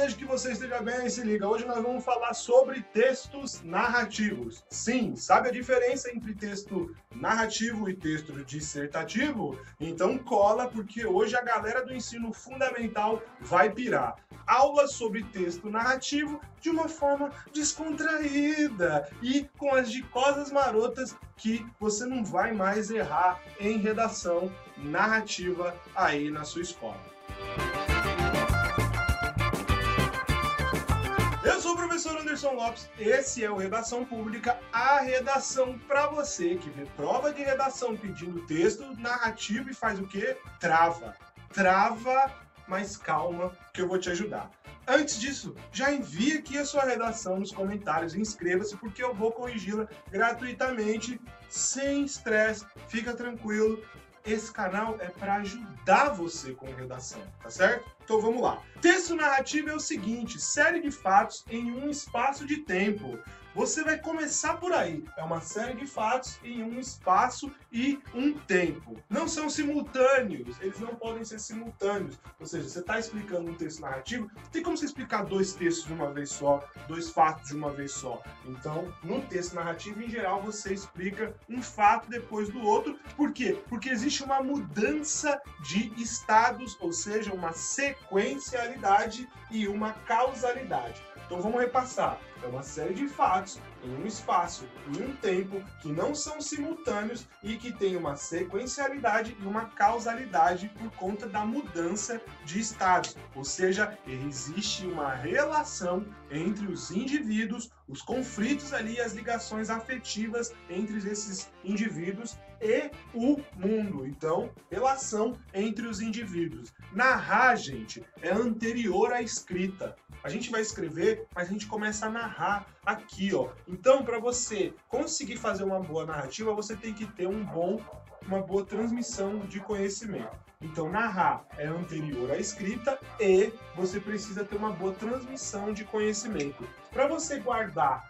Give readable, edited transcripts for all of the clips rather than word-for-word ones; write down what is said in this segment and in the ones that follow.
desejo que você esteja bem. Se liga, hoje nós vamos falar sobre textos narrativos. Sim, sabe a diferença entre texto narrativo e texto dissertativo? Então cola, porque hoje a galera do ensino fundamental vai pirar. Aula sobre texto narrativo de uma forma descontraída e com as dicosas marotas que você não vai mais errar em redação narrativa aí na sua escola. Eu sou o professor Anderson Lopes, esse é o Redação Pública, a redação para você que vê prova de redação pedindo texto narrativo e faz o quê? Trava, mas calma que eu vou te ajudar. Antes disso, já envia aqui a sua redação nos comentários e inscreva-se porque eu vou corrigi-la gratuitamente, sem estresse, fica tranquilo. Esse canal é para ajudar você com redação, tá certo? Então vamos lá. Texto narrativo é o seguinte, série de fatos em um espaço de tempo. Você vai começar por aí. É uma série de fatos em um espaço e um tempo. Não são simultâneos, eles não podem ser simultâneos. Ou seja, você está explicando um texto narrativo, tem como você explicar dois textos de uma vez só, dois fatos de uma vez só. Então, no texto narrativo, em geral, você explica um fato depois do outro. Por quê? Porque existe uma mudança de estados, ou seja, uma sequencialidade e uma causalidade. Então vamos repassar. É uma série de fatos em um espaço e um tempo que não são simultâneos e que tem uma sequencialidade e uma causalidade por conta da mudança de estados. Ou seja, existe uma relação entre os indivíduos, os conflitos ali, as ligações afetivas entre esses indivíduos e o mundo. Então, relação entre os indivíduos. Narrar, gente, é anterior à escrita. A gente vai escrever, mas a gente começa a narrar aqui, ó. Então, para você conseguir fazer uma boa narrativa, você tem que ter uma boa transmissão de conhecimento. Então, narrar é anterior à escrita e você precisa ter uma boa transmissão de conhecimento. Para você guardar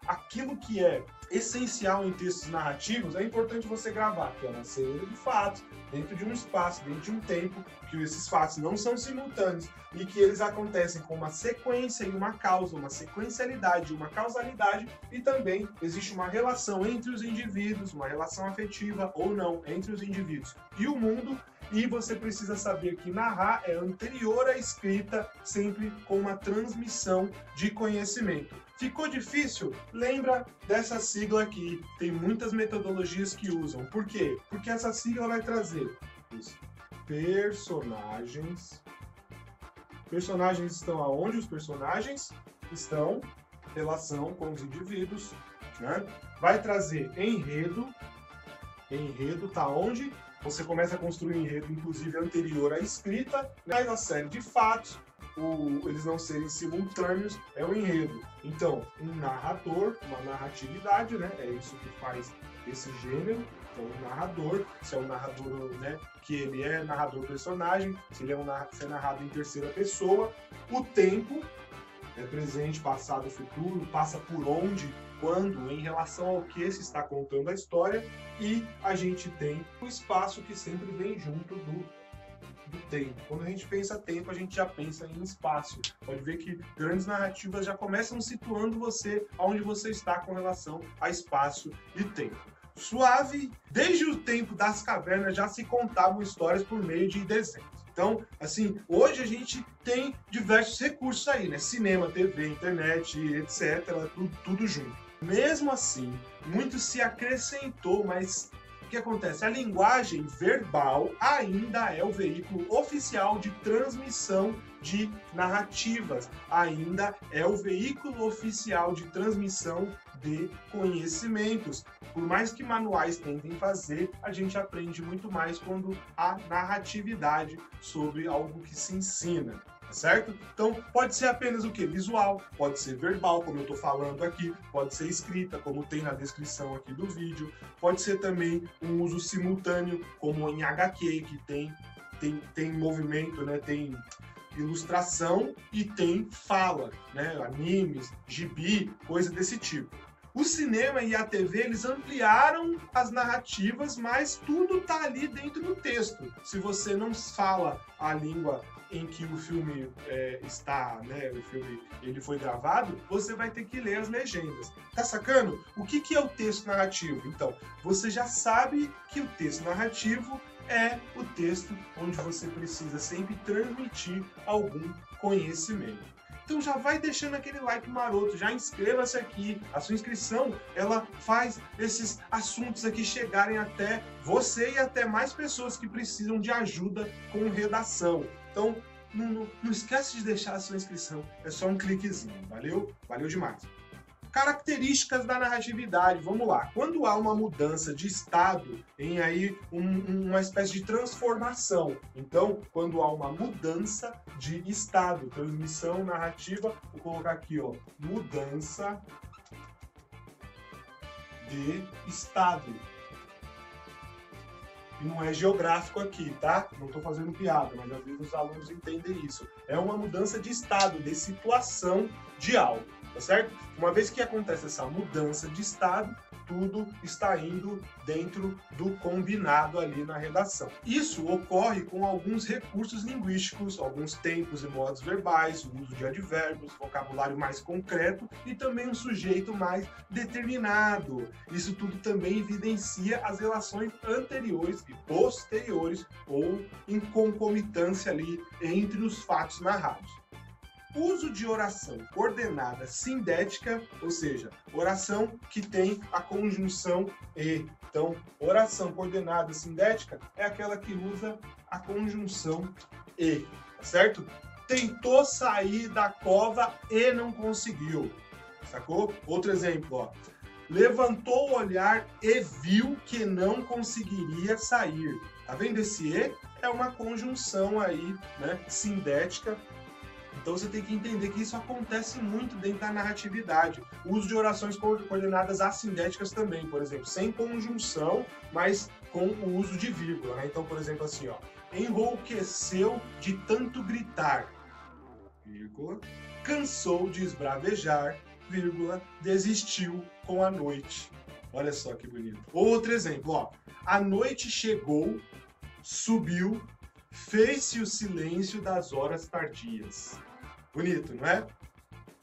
aquilo que é essencial em textos narrativos, é importante você gravar, que é uma série de fatos, dentro de um espaço, dentro de um tempo, que esses fatos não são simultâneos e que eles acontecem com uma sequência e uma causa, uma sequencialidade e uma causalidade, e também existe uma relação entre os indivíduos, uma relação afetiva ou não entre os indivíduos e o mundo, e você precisa saber que narrar é anterior à escrita, sempre com uma transmissão de conhecimento. Ficou difícil? Lembra dessa sigla aqui. Tem muitas metodologias que usam. Por quê? Porque essa sigla vai trazer os personagens. Personagens estão aonde? Os personagens estão em relação com os indivíduos, né? Vai trazer enredo. Enredo tá onde? Você começa a construir enredo, inclusive anterior à escrita, mas a série de fatos, eles não serem simultâneos, é o enredo. Então, um narrador, uma narratividade, né? É isso que faz esse gênero. Então, um narrador, se é um narrador, né? Que ele é narrador personagem, se ele é narrado em terceira pessoa. O tempo é presente, passado, futuro, passa por onde, quando, em relação ao que se está contando a história, e a gente tem o espaço que sempre vem junto do tempo. Quando a gente pensa tempo, a gente já pensa em espaço. Pode ver que grandes narrativas já começam situando você onde você está com relação a espaço e tempo. Suave, desde o tempo das cavernas já se contavam histórias por meio de desenhos. Então, assim, hoje a gente tem diversos recursos aí, né? Cinema, TV, internet, etc., tudo junto. Mesmo assim, muito se acrescentou, mas o que acontece? A linguagem verbal ainda é o veículo oficial de transmissão de narrativas, ainda é o veículo oficial de transmissão de conhecimentos. Por mais que manuais tentem fazer, a gente aprende muito mais quando há narratividade sobre algo que se ensina. Certo? Então, pode ser apenas o que? Visual, pode ser verbal, como eu estou falando aqui, pode ser escrita, como tem na descrição aqui do vídeo, pode ser também um uso simultâneo, como em HQ, que tem movimento, né? Tem ilustração e tem fala, né? Animes, gibi, coisa desse tipo. O cinema e a TV, eles ampliaram as narrativas, mas tudo tá ali dentro do texto. Se você não fala a língua em que o filme está, né, o filme ele foi gravado, você vai ter que ler as legendas. Tá sacando? O que é o texto narrativo? Então, você já sabe que o texto narrativo é o texto onde você precisa sempre transmitir algum conhecimento. Então já vai deixando aquele like maroto, já inscreva-se aqui. A sua inscrição, ela faz esses assuntos aqui chegarem até você e até mais pessoas que precisam de ajuda com redação. Então, não esquece de deixar a sua inscrição, é só um cliquezinho, valeu? Valeu demais. Características da narratividade, vamos lá. Quando há uma mudança de estado, em aí uma espécie de transformação. Então, quando há uma mudança de estado, transmissão narrativa, vou colocar aqui, ó, mudança de estado. E não é geográfico aqui, tá? Não estou fazendo piada, mas às vezes os alunos entendem isso. É uma mudança de estado, de situação de algo. Tá certo? Uma vez que acontece essa mudança de estado, tudo está indo dentro do combinado ali na redação. Isso ocorre com alguns recursos linguísticos, alguns tempos e modos verbais, o uso de advérbios, vocabulário mais concreto e também um sujeito mais determinado. Isso tudo também evidencia as relações anteriores e posteriores ou em concomitância ali entre os fatos narrados. Uso de oração coordenada sindética, ou seja, oração que tem a conjunção e. Então, oração coordenada sindética é aquela que usa a conjunção e, tá certo? Tentou sair da cova e não conseguiu, sacou? Outro exemplo, ó. Levantou o olhar e viu que não conseguiria sair. Tá vendo esse e? É uma conjunção aí, né, sindética. Então você tem que entender que isso acontece muito dentro da narratividade. O uso de orações coordenadas assindéticas também, por exemplo, sem conjunção, mas com o uso de vírgula, né? Então, por exemplo, assim, ó, enrouqueceu de tanto gritar, vírgula, cansou de esbravejar, vírgula, desistiu com a noite. Olha só que bonito. Outro exemplo, ó, a noite chegou, subiu, fez-se o silêncio das horas tardias. Bonito, não é?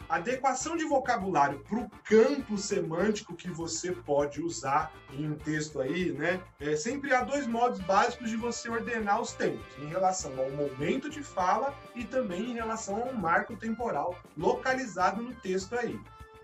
Adequação de vocabulário para o campo semântico que você pode usar em um texto aí, né? Sempre há dois modos básicos de você ordenar os tempos, em relação ao momento de fala e também em relação ao marco temporal localizado no texto aí.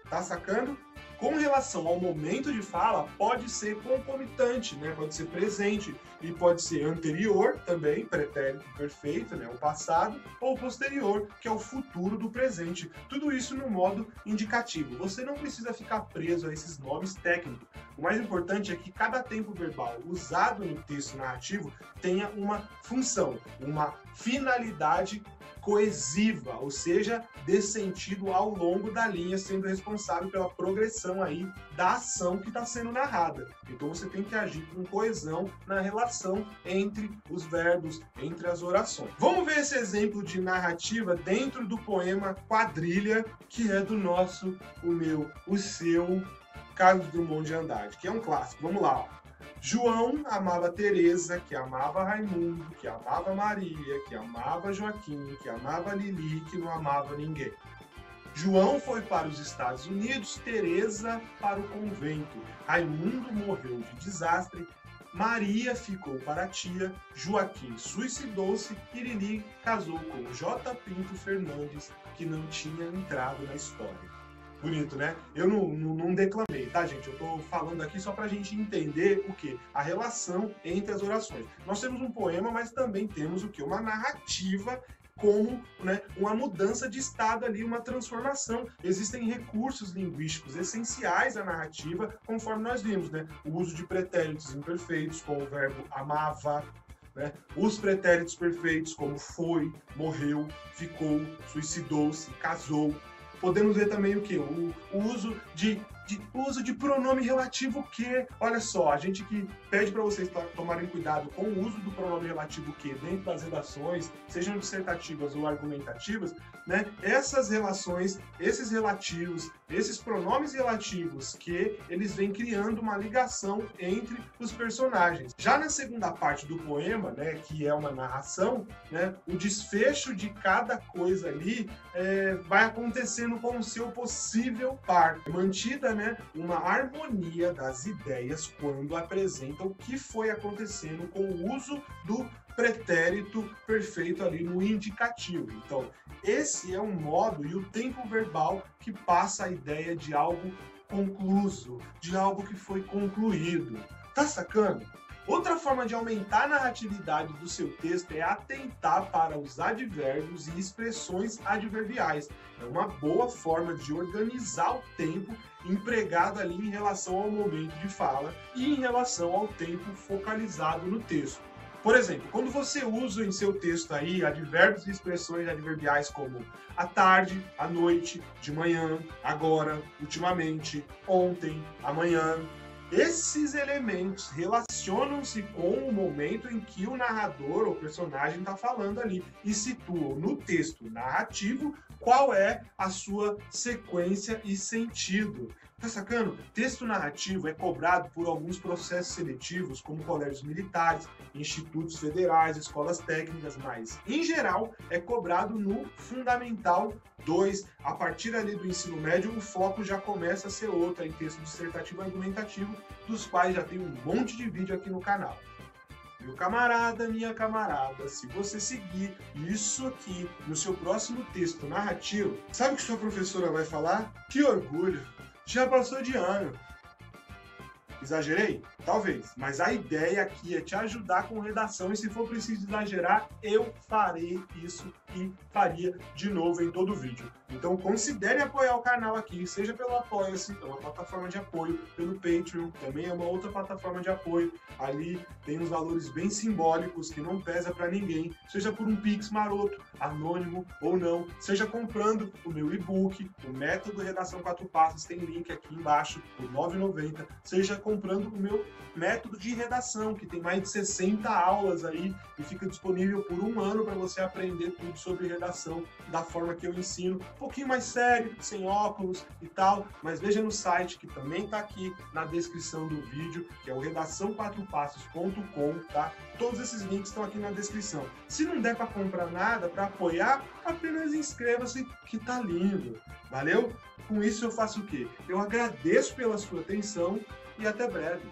Tá sacando? Com relação ao momento de fala, pode ser concomitante, né? Pode ser presente e pode ser anterior também, pretérito perfeito, né? O passado, ou posterior, que é o futuro do presente. Tudo isso no modo indicativo. Você não precisa ficar preso a esses nomes técnicos. O mais importante é que cada tempo verbal usado no texto narrativo tenha uma função, uma finalidade coesiva, ou seja, dê sentido ao longo da linha, sendo responsável pela progressão aí da ação que está sendo narrada. Então você tem que agir com coesão na relação entre os verbos, entre as orações. Vamos ver esse exemplo de narrativa dentro do poema Quadrilha, que é do nosso, o meu, o seu, Carlos Drummond de Andrade, que é um clássico. Vamos lá, ó. João amava Teresa, que amava Raimundo, que amava Maria, que amava Joaquim, que amava Lili, que não amava ninguém. João foi para os Estados Unidos, Teresa para o convento. Raimundo morreu de desastre, Maria ficou para a tia, Joaquim suicidou-se e Lili casou com J. Pinto Fernandes, que não tinha entrado na história. Bonito, né? Eu não declamei, tá, gente? Eu tô falando aqui só pra gente entender o quê? A relação entre as orações. Nós temos um poema, mas também temos o quê? Uma narrativa como, né, uma mudança de estado ali, uma transformação. Existem recursos linguísticos essenciais à narrativa, conforme nós vimos, né? O uso de pretéritos imperfeitos, com o verbo amava, né? Os pretéritos perfeitos, como foi, morreu, ficou, suicidou-se, casou. Podemos ver também o que? O uso de de uso de pronome relativo que. Olha só, a gente que pede para vocês tomarem cuidado com o uso do pronome relativo que dentro das redações, sejam dissertativas ou argumentativas, né? Essas relações, esses relativos, esses pronomes relativos que eles vêm criando uma ligação entre os personagens. Já na segunda parte do poema, né, que é uma narração, né, o desfecho de cada coisa ali vai acontecendo com o seu possível par, mantida, né, uma harmonia das ideias quando apresenta o que foi acontecendo com o uso do pretérito perfeito ali no indicativo. Então, esse é um modo e o tempo verbal que passa a ideia de algo concluso, de algo que foi concluído. Tá sacando? Outra forma de aumentar a narratividade do seu texto é atentar para os advérbios e expressões adverbiais. É uma boa forma de organizar o tempo empregado ali em relação ao momento de fala e em relação ao tempo focalizado no texto. Por exemplo, quando você usa em seu texto aí advérbios e expressões adverbiais como à tarde, à noite, de manhã, agora, ultimamente, ontem, amanhã, esses elementos relacionam-se com o momento em que o narrador ou personagem está falando ali e situam no texto narrativo qual é a sua sequência e sentido. Tá sacando? Texto narrativo é cobrado por alguns processos seletivos, como colégios militares, institutos federais, escolas técnicas, mas, em geral, é cobrado no Fundamental 2. A partir ali do ensino médio, o foco já começa a ser outro, em texto dissertativo e argumentativo, dos quais já tem um monte de vídeo aqui no canal. Meu camarada, minha camarada, se você seguir isso aqui no seu próximo texto narrativo, sabe o que sua professora vai falar? Que orgulho! Já passou de ano. Exagerei? Talvez. Mas a ideia aqui é te ajudar com redação e se for preciso exagerar, eu farei isso e faria de novo em todo o vídeo. Então considere apoiar o canal aqui, seja pelo Apoia-se, é uma plataforma de apoio, pelo Patreon, também é uma outra plataforma de apoio. Ali tem uns valores bem simbólicos que não pesa para ninguém, seja por um Pix maroto, anônimo ou não, seja comprando o meu e-book, o Método Redação 4 Passos, tem link aqui embaixo, por R$ 9,90, seja comprando o meu método de redação, que tem mais de 60 aulas aí e fica disponível por 1 ano para você aprender tudo sobre redação da forma que eu ensino, um pouquinho mais sério, sem óculos e tal, mas veja no site que também está aqui na descrição do vídeo, que é o redação4passos.com, tá? Todos esses links estão aqui na descrição. Se não der para comprar nada, para apoiar, apenas inscreva-se que tá lindo. Valeu? Com isso eu faço o quê? Eu agradeço pela sua atenção e até breve.